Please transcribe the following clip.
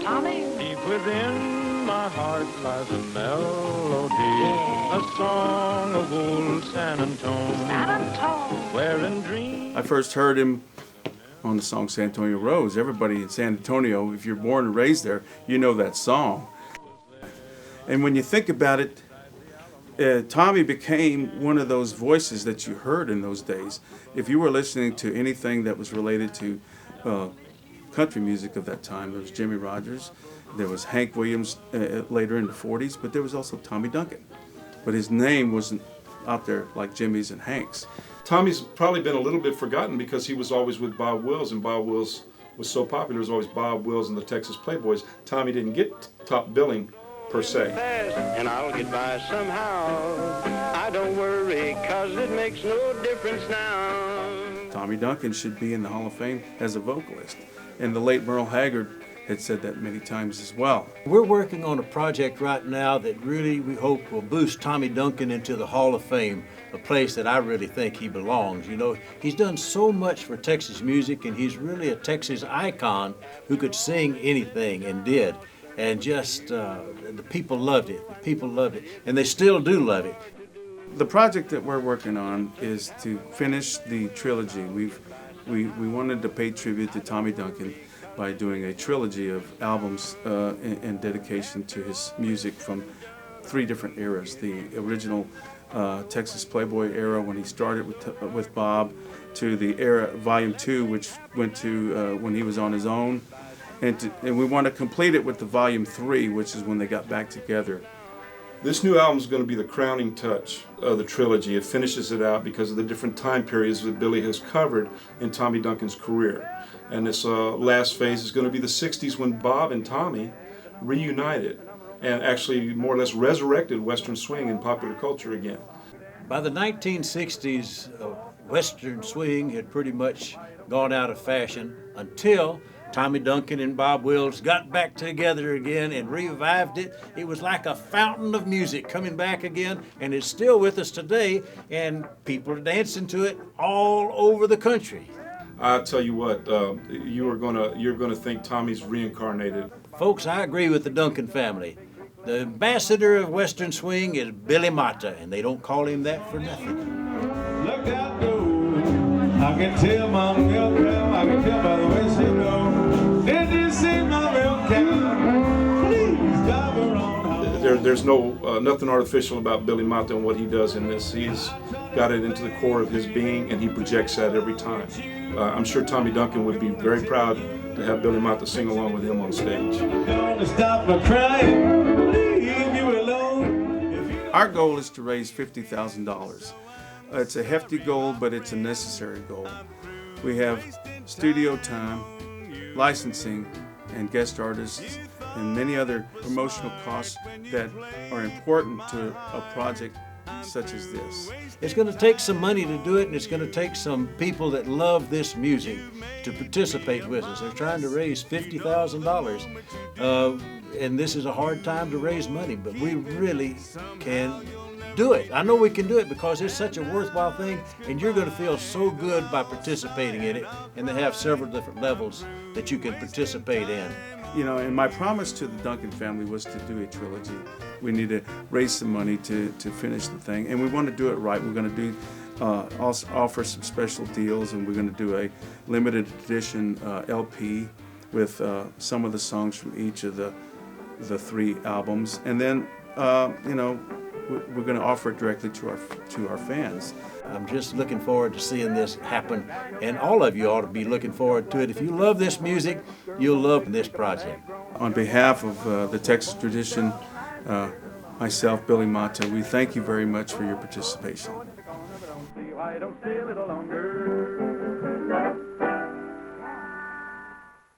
Tommy? Deep within my heart lies a melody, a song of old San Antonio, where in dreams. I first heard him on the song San Antonio Rose. Everybody in San Antonio, if you're born and raised there, you know that song. And when you think about it, Tommy became one of those voices that you heard in those days. If you were listening to anything that was related to country music of that time, there was Jimmy Rogers, there was Hank Williams later in the 40s, but there was also Tommy Duncan. But his name wasn't out there like Jimmy's and Hank's. Tommy's probably been a little bit forgotten because he was always with Bob Wills, and Bob Wills was so popular. There was always Bob Wills and the Texas Playboys. Tommy didn't get top billing per se. And I'll get by somehow. I don't worry, 'cause it makes no difference now. Tommy Duncan should be in the Hall of Fame as a vocalist. And the late Merle Haggard had said that many times as well. We're working on a project right now that really we hope will boost Tommy Duncan into the Hall of Fame, a place that I really think he belongs. You know, he's done so much for Texas music, and he's really a Texas icon who could sing anything and did. And just the people loved it. The people loved it, and they still do love it. The project that we're working on is to finish the trilogy. We wanted to pay tribute to Tommy Duncan by doing a trilogy of albums in dedication to his music from 3 different eras. The original Texas Playboy era when he started with Bob, to the era Volume 2, which went to when he was on his own. And we want to complete it with the Volume 3, which is when they got back together. This new album is going to be the crowning touch of the trilogy. It finishes it out because of the different time periods that Billy has covered in Tommy Duncan's career. And this last phase is going to be the 60s when Bob and Tommy reunited and actually more or less resurrected Western swing in popular culture again. By the 1960s, Western swing had pretty much gone out of fashion until Tommy Duncan and Bob Wills got back together again and revived it. It was like a fountain of music coming back again, and it's still with us today, and people are dancing to it all over the country. I'll tell you what, you're gonna think Tommy's reincarnated. Folks, I agree with the Duncan family. The ambassador of Western swing is Billy Mata, and they don't call him that for nothing. Look out, go. I can tell my milk cow, I can tell by the way she goes. Did you see my milk cow? Please drive her on. There's nothing artificial about Billy Mata and what he does in this. He's got it into the core of his being, and he projects that every time. I'm sure Tommy Duncan would be very proud to have Billy Mata sing along with him on stage. Don't stop my crying, leave you alone. Our goal is to raise $50,000. It's a hefty goal, but it's a necessary goal. We have studio time, licensing, and guest artists, and many other promotional costs that are important to a project such as this. It's going to take some money to do it, and it's going to take some people that love this music to participate with us. They're trying to raise $50,000, and this is a hard time to raise money, but we really can do it. I know we can do it because it's such a worthwhile thing, and you're going to feel so good by participating in it, and they have several different levels that you can participate in. You know, and my promise to the Duncan family was to do a trilogy. We need to raise some money to finish the thing, and we want to do it right. We're going to do also offer some special deals, and we're going to do a limited edition LP with some of the songs from each of the 3 albums, and then you know, we're going to offer it directly to our fans. I'm just looking forward to seeing this happen, and all of you ought to be looking forward to it. If you love this music, you'll love this project. On behalf of the Texas Tradition, myself, Billy Mata, we thank you very much for your participation. I don't stay a little longer.